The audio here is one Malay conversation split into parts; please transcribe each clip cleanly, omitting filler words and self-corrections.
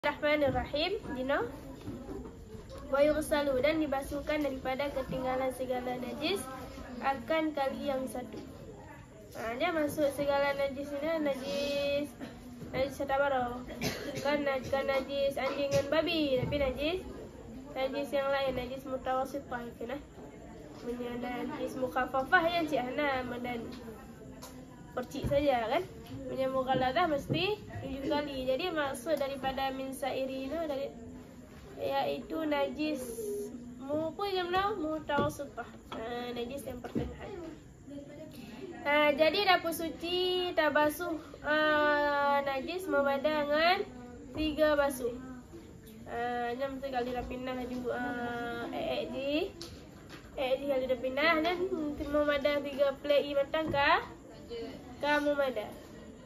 Bismillahirrahmanirrahim. Dino wa yursalu, dan dibasuhkan daripada ketinggalan segala najis akan kali yang satu. Dia masuk segala najis ini, najis satabaro. Kan najis anjing dan babi, tapi najis yang lain, najis mutawassithah kan. Najis mukhaffafah yang cihana dan percik saja kan. Punya mughalladah mesti 7 kali. Jadi maksud daripada min sa'iri itu dari iaitu najis mutawassithah. Najis yang pertengahan. Jadi dapur suci tabasuh najis memada dengan 3 basuh. Jam sekali dah pindah juga di kali dah pindah dan memada 3 play matang ka memada.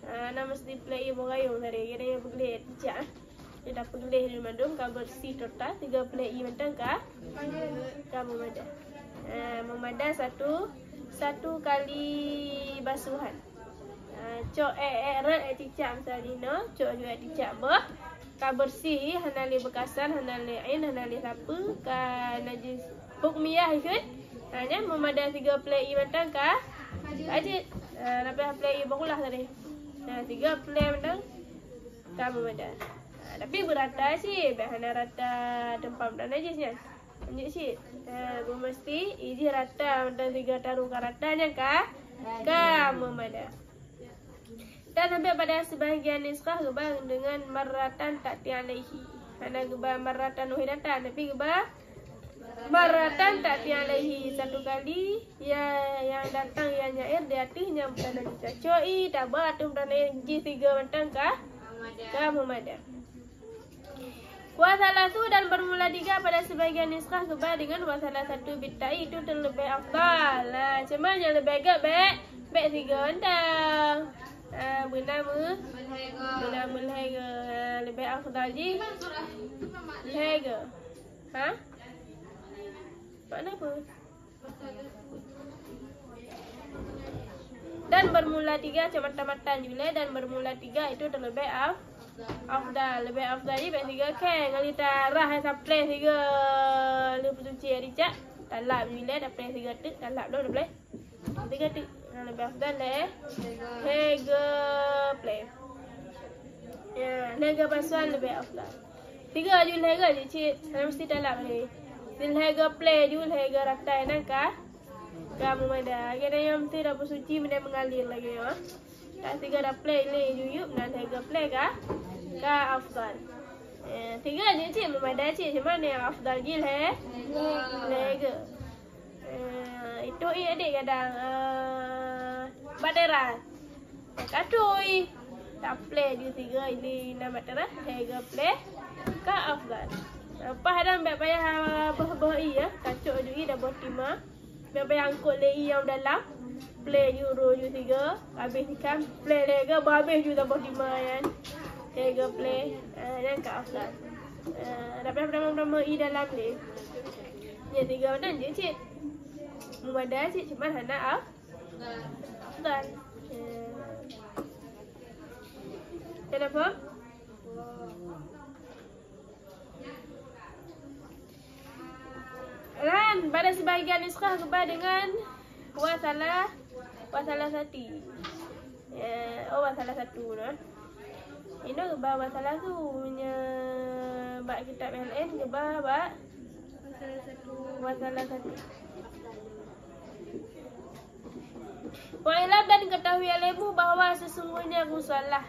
Nama mesti play bogayung tadi kira yang pegelih cak. Dia dah pegelih di mandung ka bersih total 3 play matang ka memada. Memada satu kali basuhan. Cok cicak misalnya cok juga cicak ka bersih hanali bekasan hanali ain hanali apa ka najis hukmiyah ikut. Hanya memada 3 play matang ka aje dapat play bakulah tadi. 3 play matang ka memada. Tapi berata sih bahana rata tempat dan najisnya. Anjir sih. Mesti iji rata dan 3 taruh ka ratanya ka memada. Dan sampai pada sebahagian nisqah gebang dengan marratan tak ti'alaihi. Hana gebang marratan wahidatan, tapi gebang marratan tak ti'alaihi. Satu kali yang datang yang nyair di atasnya bukan najis. Coi tabah tu bukan najis 3 matang ka memada. Wasalatu dan bermula 3 pada sebahagian nisqah gebang dengan wasalasatu bitai itu terlebih afdal. Cuma yang lebih agak baik 3 matang. Bernama Lhega. Lebih afdal je Lhega. Makna apa? Dan bermula 3 camatan-camatan juga. Dan bermula 3 itu terlebih afdal. Lebih afdal je baik 3 kan. Kalau kita rah yang sampai 3 lebih suci hari cak talap juga. Dapat 3 tuk talap dah boleh 3 tuk. Lebih afdal Lhega play. Lhega basuhan lebih afdal. 3 je Lhega je cik. Mesti talap ni. Lhega play je Lhega ratai nak ka memada. Kira yang mesti dah bersuci benda mengalir lagi ya. Tak 3 dah play ni juyup dan Lhega play ka afdal. 3 je cik memada cik. Macam mana yang afdal je Lhega. Itu adik kadang baterai katui tak play dia 3 ini nama terah Lhega play ka afdal. Apa hadam baik payah bah ya kacuk juga dah botima. Baik payah angkut lei yang dalam play euro ju 3 habis ikan play Lhega habis juga botima kan. Lhega play dan ka afdal. Dapat pertama i dalam ni. Ya 3 dan je cik. Memada cik cuma hana afdal. Kenapa? Dan pada sebahagian nisqah gebah dengan wasalah sati. Wasalah satu kan. Ini gebah wasalah tu punya bak kitab yang lain gebah bak wasalah satu. Wailam dan ketahui alemu bahawa sesungguhnya gusalah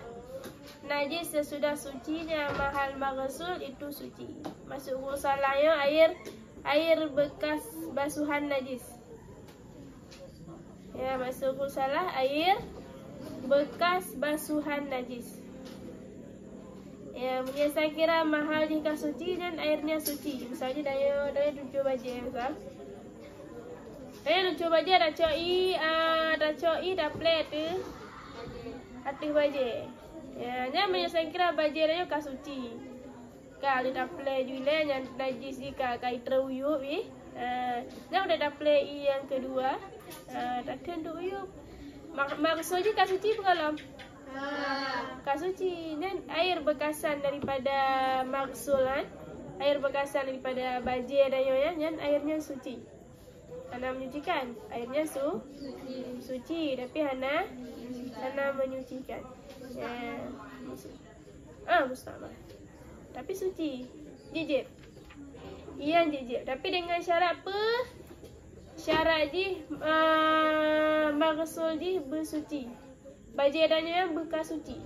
najis sesudah sucinya mahal maghsul itu suci. Masuk gusalahnya air bekas basuhan najis. Ya, masuk gusalah air bekas basuhan najis. Ya, saya kira mahal jika suci dan airnya suci. Misalnya dari 7 baju misal. Saya cuba je dah coi dah plate tu hati baje. Ya, nya saya kira baje dia ka suci. Ka dah plate juga yang najis jika kai teruyup nya udah dah plate yang kedua. Tak tentu uyup. Maksud je ka suci pengalam. Ka suci. Dan air bekasan daripada maksulan, air bekasan daripada bajir dan yoyan, dan airnya suci. Hana menyucikan. Airnya suci, tapi hana menyucikan. Mustahil. Tapi suci. Jijib. Iyan jijib. Tapi dengan syarat apa? Syarat ji maksul ji bersuci. Bajir dan yoyan bekas suci.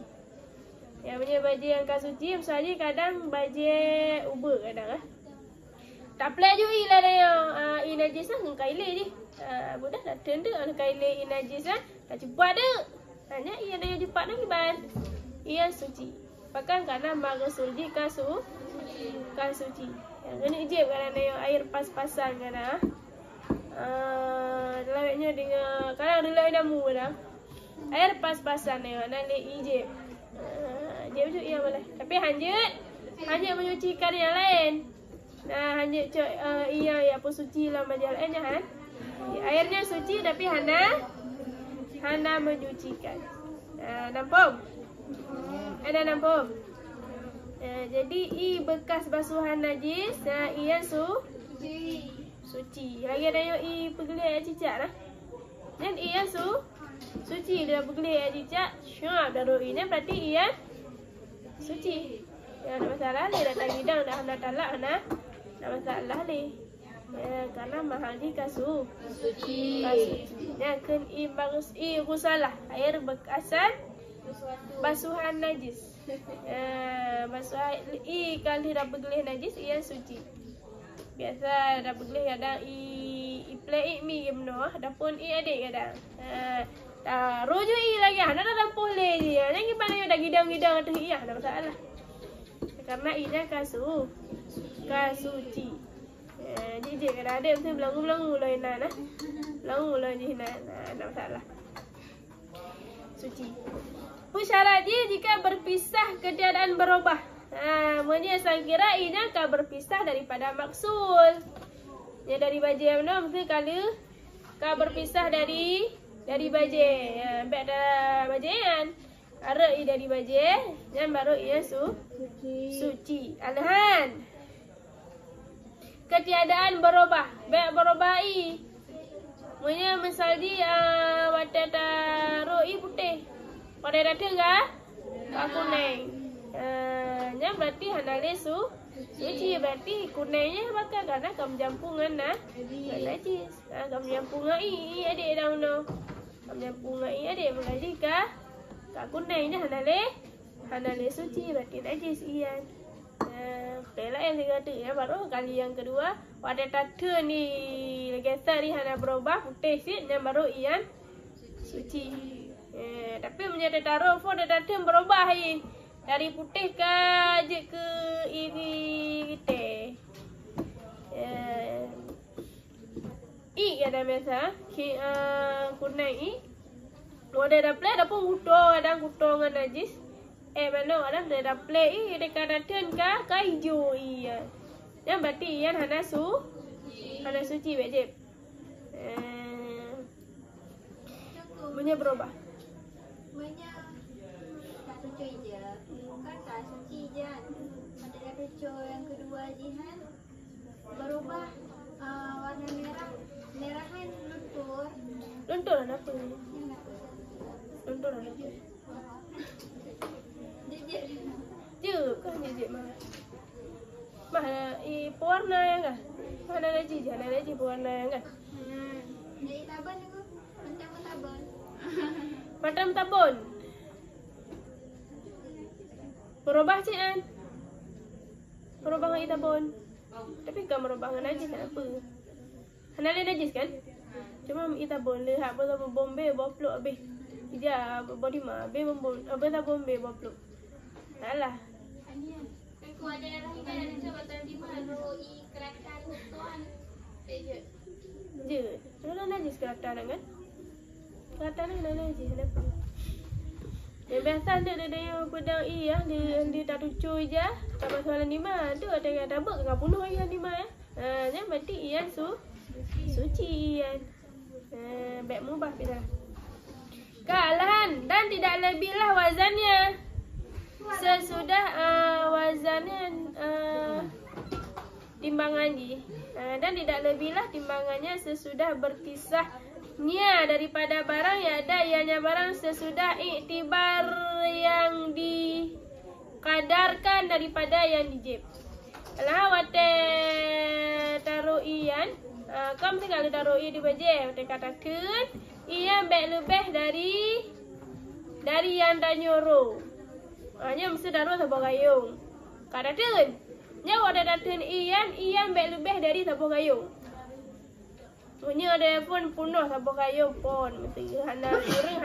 Yang punya bajir yang kasuci, misalnya kadang bajir ubah kadang tak pelak juga lah dah yang najis lah dengan kaile je. Budak dah tenda ada kaile najis lah. Tak cepat dah. Hanya ia dah yang cepat nak kiban. Ia suci. Bahkan kerana maghsul ji kasuci. Yang kena ijib kadang ada yang air pas-pasan kadang. Lawaknya dengan kadang ada lawak damu kadang. Air pas-pasan dia nak le ijib. Dia juga yang boleh. Tapi hanya menyucikan yang lain. Nah, hanya ia apa suci lah majal lainnya airnya suci tapi hana menyucikan. Nampak? Ada nampak? Jadi bekas basuhan najis, ia suci. Lagi ada yang pergelik air cicak lah. Dan ia suci dia pergelik air cicak. Syab daruinya berarti ia suci. Ya, ada masalah ni datang hidang dah hendak talak hendak masalah ni. Karena mahal di suci. Ya, kan bagus gusalah air bekasan basuhan najis. Basuhan kalau dah bergelih najis ia suci. Biasa dah bergelih kadang play mi gemno dah pun adik kadang. Rojo lagi hendak dah tampuh le dia. Yang gimana dah gidang-gidang tu iya ada masalah. Karena ia kasuci. Jadi kadang ada mesti belangu-belangu lah ina belangu lah ni ina tak masalah. Suci. Syarat dia jika berpisah keadaan berubah. Maksudnya saya kira ini akan berpisah daripada maksul. Ya dari bajir mana mesti kalau berpisah dari bajir. Baik ada bajiran. Ada dari bajir dan baru ia suci. Alhan. Ketiadaan berubah. Baik berubah Maksudnya misal di wadah taruh putih. Pada datang ke kuning. Yang berarti handale suci berarti kuningnya bakal karena kamu jampungan najis. Kamu jampungan adik dah no. Kamu jampungan adik mengaji ke kuningnya handale suci berarti najis iyan. Lah yang tiga tu ya baru kali yang kedua wadah tata ni geser ni hana berubah putih sikit yang baru iyan suci. Tapi menjadi taruh for dah datang berubah dari putih ke kita. Ada biasa kuning wadah dah play dah pun kuto dengan najis. Mana ada dah play dekat datang ke hijau yang berarti iyan hana suci wajib. Punya berubah. Suci je. Bukan tak suci je. Ada kecoh yang kedua jihan berubah warna merah. Merahan luntur. Luntur apa? Luntur apa? Jejak. Je kan jejak mah. Pewarna yang kan? Mana lagi pewarna yang kan? Jadi tabun tu. Macam tabun. Macam tabun. Berubah cik kan? Berubah dengan tabun. Tapi kan berubah dengan najis kenapa? Hana le najis kan? Cuma tabun le hak apa Bombay bawa peluk habis. Dia body mah habis Bombay bawa peluk. Alah. Aku ada darah ikan ada sebab tadi baru keratan tuan. Je. Kalau najis keratan kan? Keratan ni najis kenapa? Yang biasa ada yang pedang dia tak tucuy je. Tak masalah ni mah. Tu ada yang tabuk ke bunuh iyan ni mah yang berarti iyan suci iyan. Baik mubah bila. Kealahan dan tidak lebihlah wazannya sesudah wazannya timbangan ji. Dan tidak lebihlah timbangannya sesudah berpisahnya daripada barang yang ada ianya barang sesudah iktibar yang dikadarkan daripada yang dijib. Alah wate taruian kam tinggal tarui di baje wate katakan ia baik lebih dari yang dah nyuruh. Nya mesti daruh tabung gayung. Katakan nya wate datun ian baik lebih dari tabung gayung. Punya ada pun punuh tabung gayung pun mesti hana kurang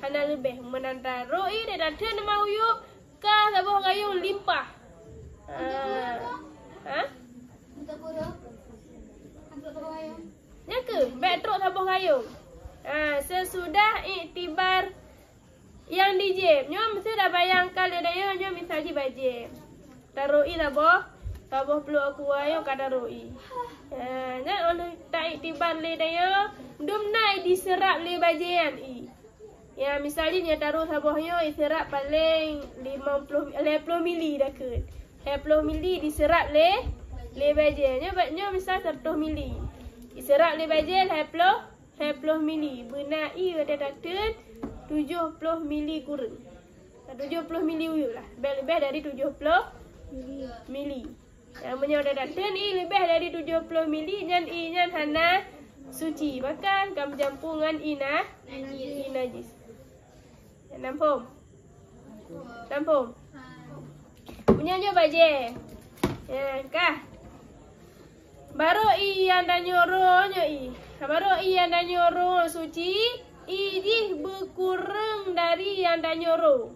hana lebih menanda roi dia datun mau yuk ka tabung gayung limpah. Minta bodoh. Ambil berwayang. Ya ke? Baik teruk tabung gayung. Sesudah iktibar yang dijib. Nyo mesti dah bayangkan dia nyo misalnya bajib. Tarui tabuh perlu aku ayo kada roi. Nyo oleh tak iktibar le dia dum nai diserap le bajian i. Ya misalnya taruh tabuhnya diserap paling 50 mili dah ke. 20 mili diserap le baje. Nyo misal 100 mili. Diserap le baje 20 mili. Benai ada datun 70 mili kurang. 70 mili uyuk lah. Lebih dari 70 mili. Yang punya ada datun lebih dari 70 mili dan nyan hana suci. Bahkan kam jampungan najis. Nampung. Punya nyo baje. Kah. Baru yang dah nyuruh nyo Baru yang dah nyuruh suci, ini berkurang dari yang dah nyuruh.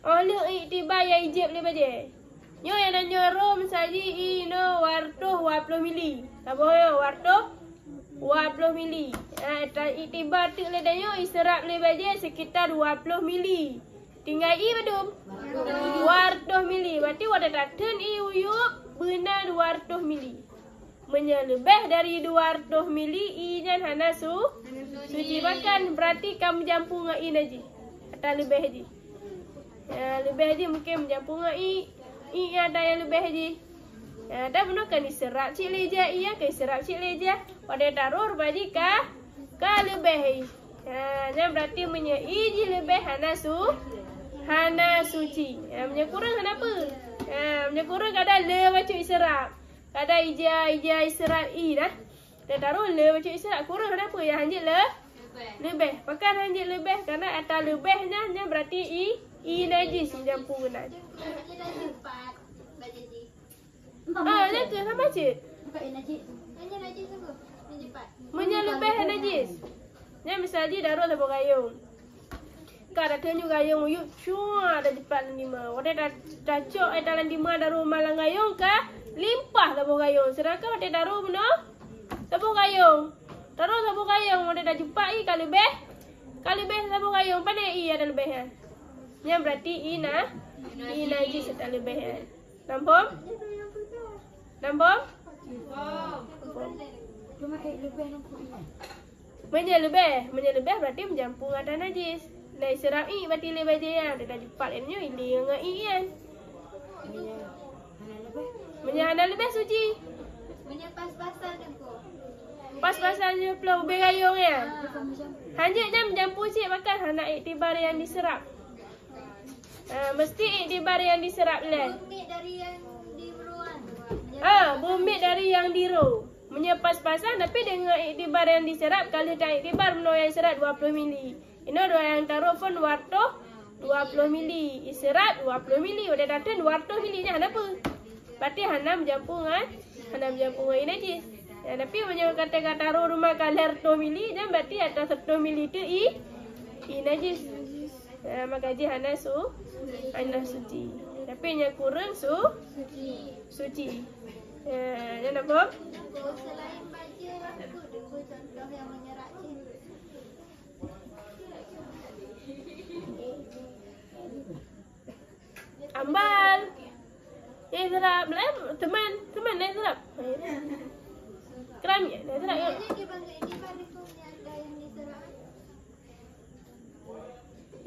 Oleh iktibar yang ijib le baje. Nyo yang dah nyuruh misalnya ino wartuh 20 mili. Apa yo wartuh 20 mili. Iktibar tu le danyo iserap le baje sekitar 20 mili. Tinggal bedum 200 mili. Berarti wadah datun uyuk benar 200 mili. Menyelebih dari 200 mili ijan hana suci. Bahkan berarti kamu jampung ngai aja. Atau lebih aja. Lebih aja mungkin menjampung ngai ada yang lebih aja. Dah benar kan diserap cik leja iya ke serap cik leja. Wadah taruh baji ka lebih. Yang berarti menyeiji lebih hana suci. Menyekurang kenapa? Menyekurang kadang le macam iserap. Kadang ija iserap dah. Dia taruh le macam iserap kurang kenapa? Yang hanjit lebih. Pakai hanjit lebih karena atas lebihnya berarti najis jampung najis. Dia tu sama cik. Menyelebih najis. Nya misalnya daruh tabung gayung. Kada tenyu gayung uyuk cuma ada cepat lima. Wadah dah cok dalam lima daruh malang gayung ka limpah tabung gayung. Sedangkan wadah daruh beno tabung gayung. Daruh tabung gayung wadah dah cepat kalibeh tabung gayung pandai ada lebihnya. Nya berarti najis ada lebihnya. Nampak? Menyelebih berarti menjampung ada najis. Nai serap berarti le baje yang dia cepat enyo ini ngai kan. Menyana lebih suci. Pas-pasan tempo. Pas-pasan je pelau begayung ya. Hanjit jam menjampung cik makan hana iktibar yang diserap. Mesti iktibar yang diserap le. Bumit dari yang diruan. Bumit dari yang diru. Menyepas-pasan tapi dengan iktibar yang diserap kalau tak iktibar meno yang serap 20 mili. Ini dua yang taruh pun warto 20 mili. Iserat 20 mili. Udah datang 200 mili nya apa? Berarti hana menjampungan ini najis. Tapi macam kata taruh rumah kalir 2 mili dan berarti atas 1 mili tu najis. Maka je hana suci. Tapi yang kurang suci. Yang apa? Selain baca aku contoh yang menyerat cik. Ambal. Serap lah teman naik serap. Keram ya, naik serap ya. Jadi bangga ini pada kau ada yang diserap.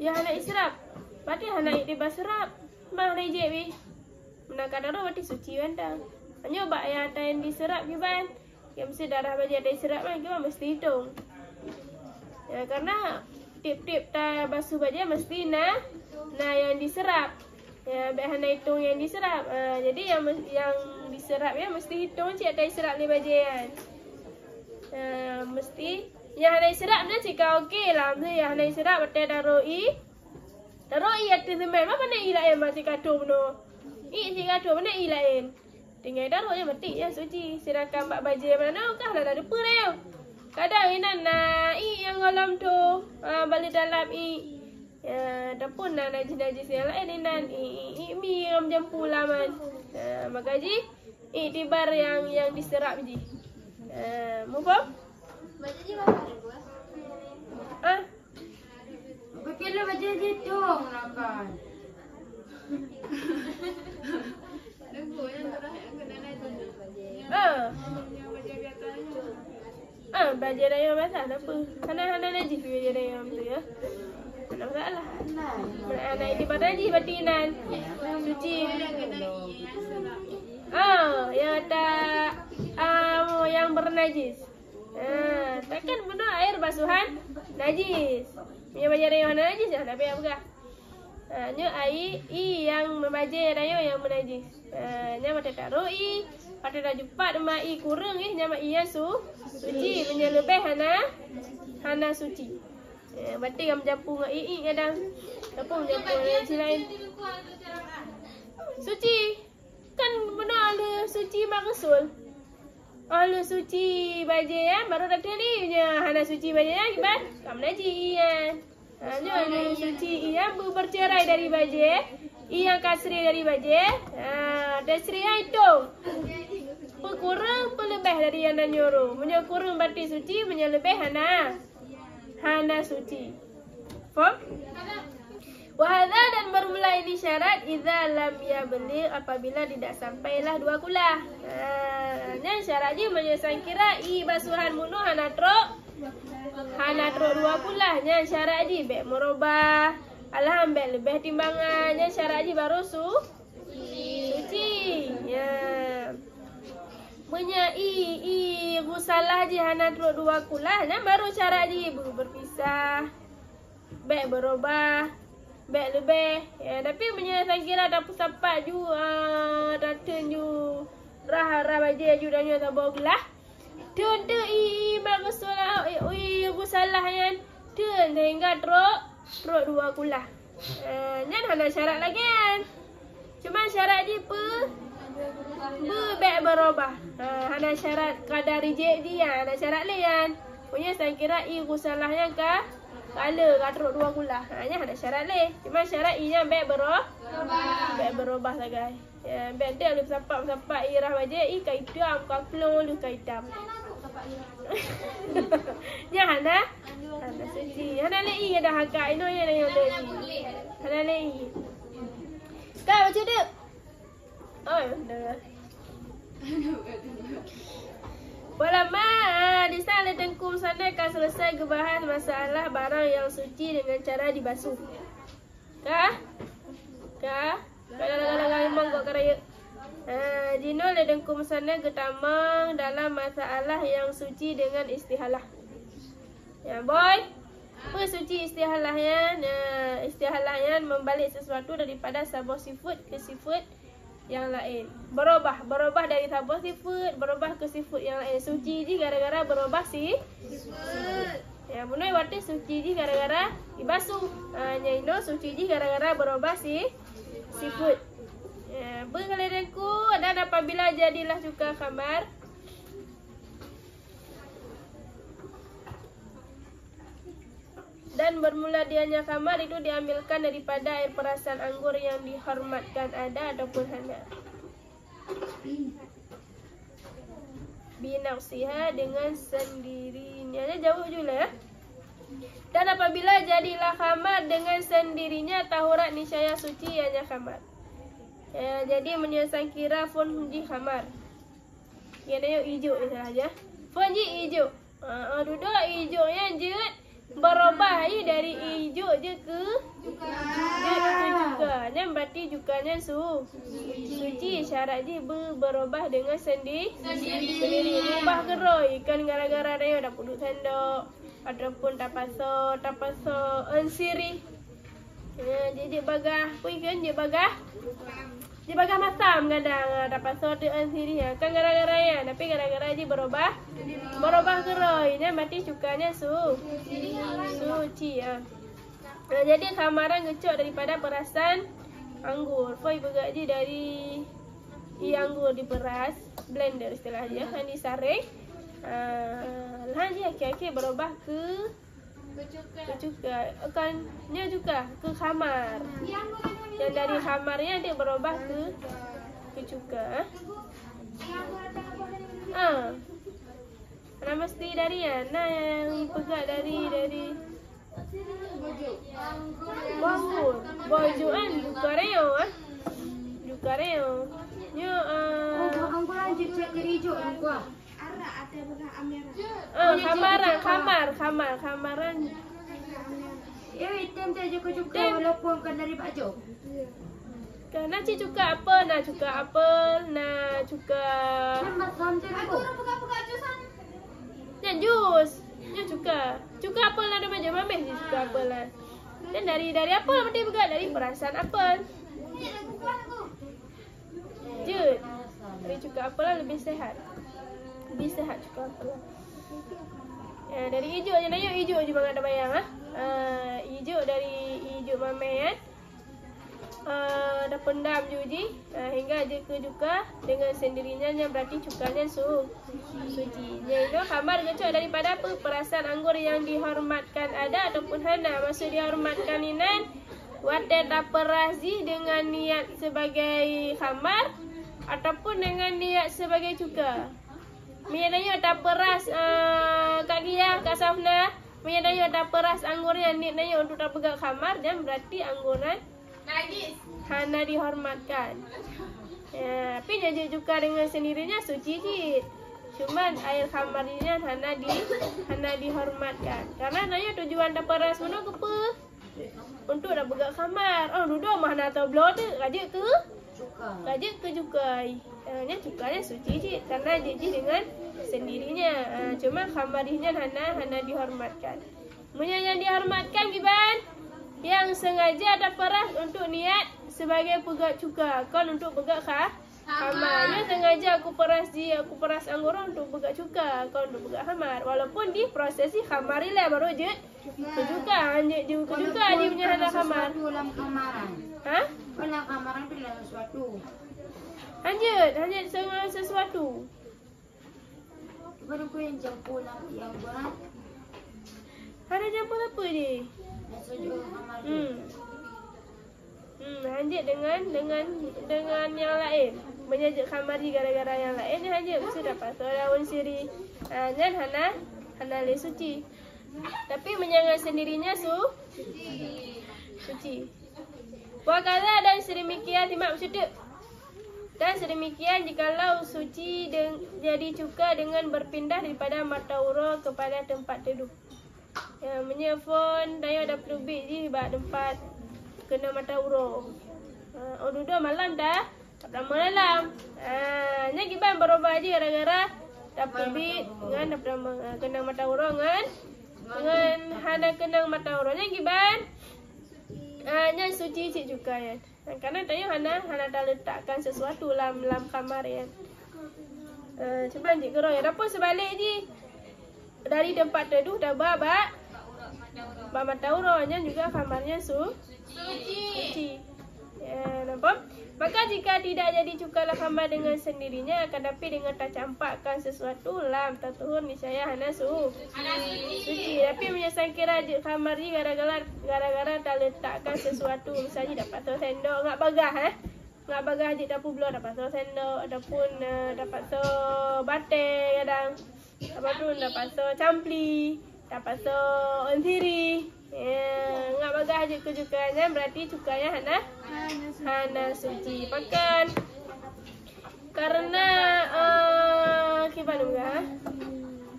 Ya hana israp. Berarti hana itibar serap. Mah hana ijek. Menangkan darah berarti suci bantang. Hanya bak yang ada yang diserap kiban. Yang mesti darah baja ada diserap kan kiban mesti hitung. Ya karena tip-tip ta basuh baja mesti nah yang diserap. Ya bak hana hitung yang diserap. Jadi yang diserap ya mesti hitung cik ada diserap ni baja kan. Mesti yang hana diserap ni cik okey lah. Mesti yang hana diserap berarti daroi. Daroi ada teman apa nak ilain masih kado no. Cik kado mana ilain. Tinggal darah je mati ya suci. Sedangkan bak baju mana kah dah lupa dah. Kadang inan nak yang kolam tu balik dalam ya dapun nak najis-najis yang lain inan mi ram jampu laman. Maka ji tibar yang diserap ji. Mu faham? Baca je apa ada buat? Bekila baca je dong makan. Belajar dayam masalah apa? Hana najis belajar dayam tu ya. Tak ada masalah. Anak ini pada najis batinan. Suci. Yang ada yang bernajis. Takkan benar air basuhan najis. Yang belajar dayam hana najis ya, tak payah pegang. Nya air yang membajar dayam yang menajis. Nya mata taruh pada dah jumpa dengan i kurang nya mak iya suci menyelebih hana suci. Berarti yang jampu dengan i kadang tapung jampu lain. Suci. Kan benar ada suci maksud. Kalau suci baja ya baru datang ni nya hana suci baja ya kiban kam najis ya. Nya suci yang bercerai dari baja, yang kasri dari baja. Dasri itu. Kurang pelebih dari yang nyuruh. Punya kurang berarti suci, punya lebih hana suci. Faham? Wahada dan bermula ini syarat idza lam yabli apabila tidak sampailah 2 kulah. Nya syarat je menyesang kira basuhan muno hana trok 2 kulah. Nya syarat je baik merubah alhamdulillah lebih timbangannya syarat je baru suci. Ya. Punya gusalah je hana trok 2 kulah nya baru syarat je berpisah. Baik berubah baik lebih ya, tapi menyesang kira dah pusapat ju datang ju rah baja ju dan tak boleh tun tu maksudlah gusalah yang tun sehingga trok 2 kulah. Nyan hana syarat lagi kan. Cuma syarat dia baik berubah. Hana syarat kadar reject dia hana syarat lain. Punya saya kira gusalah yang kala trok 2 kulah. Nya ada syarat leh. Cuma syarat nya baik berubah lah guys. Ya, baik dia boleh sampak irah baja kaitam kaklong lu kaitam. Nya hana suci. Hana lei ada hakak ino yang lei. Hana lei. Kau baca dia. Oh, dah. Walama di sana dengkum sana akan selesai gebahas masalah barang yang suci dengan cara dibasuh. Kah? Kalau memang kau keraya. Jino le dengkum sana getamang dalam masalah yang suci dengan istihalah. Ya boy. Apa suci istihalahnya? Istihalahnya membalik sesuatu daripada sebuah sifat ke sifat yang lain. Berubah dari sebuah sifat berubah ke sifat yang lain. Suci je gara-gara berubah sifat. Ya bunoi berarti suci je gara-gara dibasuh. Nyaino suci je gara-gara berubah sifat. Ya, berkalianku dan apabila jadilah suka khamar dan bermula dianya khamar itu diambilkan daripada air perasan anggur yang dihormatkan ada ataupun hana. Binafsiha dengan sendirinya. Jauh juga ya. Dan apabila jadilah khamar dengan sendirinya tahurat niscaya suci ianya khamar. Ya, jadi menyesang kira fon hunji khamar. Ya, dia hijau saja. Fon ji hijau. Duduk hijau yang jeut berubah dari hijau je ke cuka. Yang berarti cukanya suci. Syarat je berubah dengan sendiri. Ubah geroi kan gara-gara dia dah puduk sendok ataupun tapaso ensiri. Jadi bagah kui kan dia bagah masam kadang tapaso de ensiri kan gara-gara ya, tapi gara-gara je berubah geroi. Yang berarti cukanya suci ya. Jadi kamaran gecok daripada perasan anggur. Foi begak je dari anggur diperas, blender istilah dia, kan disaring. Lahan dia akhir-akhir berubah ke cuka. Kannya juga ke khamar. Dan dari khamarnya dia berubah ke cuka. Karena mesti dari yang pegak dari anggur. Bojuan Jukareo. Nya Anggur lanjut cek ke hijau gua. Khamaran. Ya, item saja ke cuka walaupun kan dari baju. Karena cuka apel, cuka dan jus. Nya cuka apel ada macam mameh je cuka apel lah. Dan dari apel berarti juga dari perasan apel. Jut. Dari cuka apel lah lebih sehat. Cuka apel lah. Dari hijau je nanya hijau je bang ada bayang hijau dari hijau mameh kan. Dah pendam juji hingga je ke cuka dengan sendirinya yang berarti cukanya suci. Iaitu khamar gecok daripada apa? Perasan anggur yang dihormatkan ada ataupun hana. Maksud dihormatkan inan wate taperazi dengan niat sebagai khamar ataupun dengan niat sebagai cuka. Menyadaya taperas Kak Gia, Kak Safna, menyadaya taperas anggurnya niatnya untuk tak pegang khamar dan berarti angguran hana dihormatkan. Tapi jadi juga dengan sendirinya suci je. Cuman air khamarnya hana dihormatkan. Karena nanya tujuan taperas mana kepa? Untuk dah pegang khamar. Duduk mah nak tahu blow tu rajik ke cukai. Nya cukanya suci je karena jadi dengan sendirinya. Cuma khamarinya hana dihormatkan. Yang dihormatkan giban yang sengaja ada peras untuk niat sebagai pegak cuka. Kan untuk pegak khamar. Sengaja aku peras anggur untuk pegak cuka. Kan untuk pegak khamar. Walaupun di prosesi khamar lah baru je cuka. Anjek je cuka dia punya hana khamar. Dalam kamaran. Dalam kamaran tu dalam sesuatu. Anjek sengaja sesuatu. Baru kau yang campur yang buat. Ada campur apa dia? Hanjit dengan yang lain. Menyajak khamari gara-gara yang lain ni hanjit mesti dapat daun siri. Dan hana le suci. Tapi menyangat sendirinya suci. Wakala dan sedemikian timak bersedek. Dan sedemikian jikalau suci jadi cuka dengan berpindah daripada mata ura kepada tempat teduh. Menyefon daya ada pelubik je bak tempat kena mata ura. Duduk malam dah tak lama dalam. Nya giban berubah je gara-gara dah pelubik dengan dah pertama kena mata ura dengan hana kena mata ura. Nya giban nya suci cik juga ya. Karena tanya hana dah letakkan sesuatu dalam kamar ya. Cuba cik geroi apa sebalik je. Dari tempat teduh dah babak mata uranya juga kamarnya suci. Nampak? Maka jika tidak jadi cukalah kamar dengan sendirinya akan tapi dengan tak campakkan sesuatu lam tatuhun niscaya hana suci. Tapi menyesangkira je kamar ni gara-gara tak letakkan sesuatu. Misalnya dapat sendok ngak bagah ngak bagah je dapur belah dapat sendok ataupun dapat bate kadang. Apa tu dapat campli, dapat onsiri. Ngak bagah je kejukanya berarti cukanya hana suci. Pakan karena kiban juga.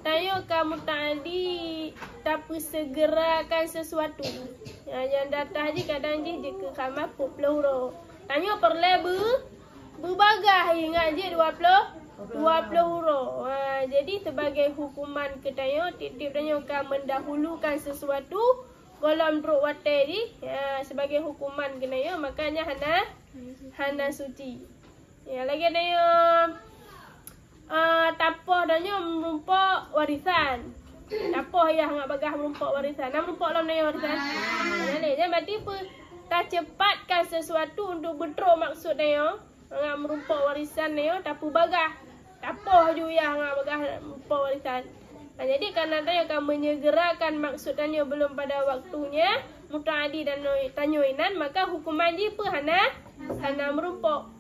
Tayo kamu tadi tapi segerakan sesuatu. Yang datang je kadang je ke kamar peluru. Tanya perle berbagah ingat je 20 huruf. Jadi sebagai hukuman ketanya titip tanya akan mendahulukan sesuatu golong druk watai di sebagai hukuman kenanya makanya hana suci. Ya lagi tanya tapoh tanya merumpak warisan. Tapoh ya ngak bagah merumpak warisan. Nak merumpak dalam tanya warisan. Jadi berarti tak cepatkan sesuatu untuk betul maksud tanya. Ngak merumpak warisan tanya tapu bagah. Tapoh ju ya ngak bagah merumpak warisan. Jadi karena tanya akan menyegerakan maksud tanya belum pada waktunya mutaadi dan tanyoinan maka hukuman dia hana merumpak.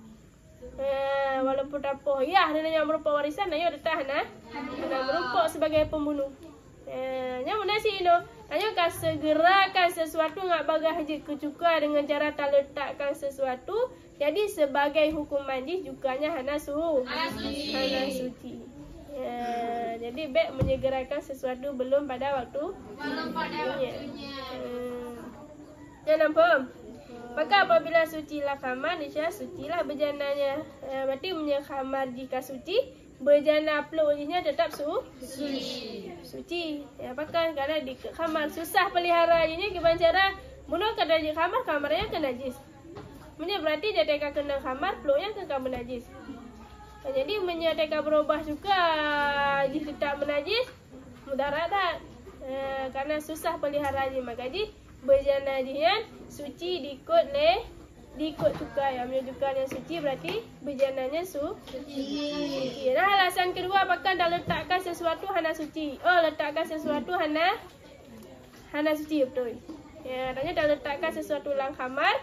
Walaupun tapoh ya dia merumpak warisan tanya tetap hana merumpak sebagai pembunuh. Yang mana sih no? Tanya akan segerakan sesuatu ngak bagah je kecuka dengan cara tak letakkan sesuatu. Jadi sebagai hukuman dia jukanya hana suci. Jadi baik menyegerakan sesuatu belum pada waktunya. Ya nampak? Maka apabila sucilah kamar, niscaya sucilah berjananya. Berarti punya kamar jika suci, berjana peluknya tetap suci. Ya pakai karena di kamar susah peliharanya gimana cara? Mula kada di kamar kamarnya kena najis. Punya berarti jadi kena kamar peluknya kena menajis. Jadi menyatakan berubah juga jika tak menajis mudarat tak karena susah peliharanya maka jadi berjana dia suci diikut juga yang menunjukkan yang suci berarti berjananya suci. Nah alasan kedua apakah dah letakkan sesuatu hana suci. Letakkan sesuatu hana suci betul. Ya katanya dah letakkan sesuatu dalam kamar.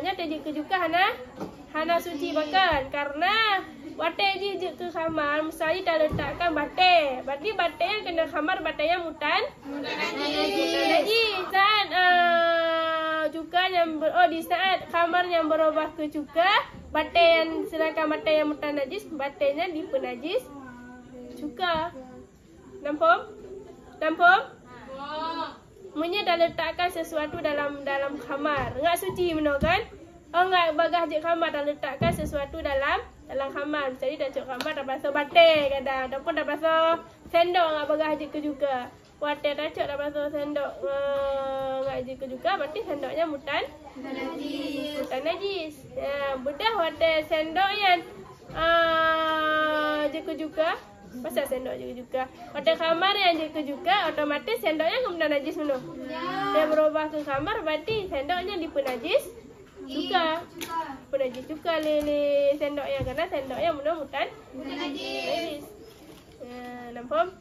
Nyata juga hana suci bahkan karena batai je ke kamar misalnya dah letakkan batai. Berarti batai yang kena kamar batai yang mutan. Jadi saat juga yang di saat kamar yang berubah ke juga batai yang sedangkan batai yang mutan najis batainya dipenajis juga. Nampak? Punya dah letakkan sesuatu dalam kamar. Enggak suci benar kan? Enggak bagah je kamar dah letakkan sesuatu dalam kamar. Misalnya dah cok kamar dah pasal batai kadang. Ataupun dah pasal sendok enggak bagah je ke juga. Watai dah cok dah pasal sendok enggak je ke juga. Berarti sendoknya mutan najis. Ya, bedah watai sendok yang je ke juga. Pasal sendok juga. Pada kamar yang je ke juga, otomatis sendoknya kemudian najis benar. Dia berubah ke kamar, berarti sendoknya dipenajis juga. Penajis juga lele sendoknya karena sendoknya mudah mutan najis. Nampak?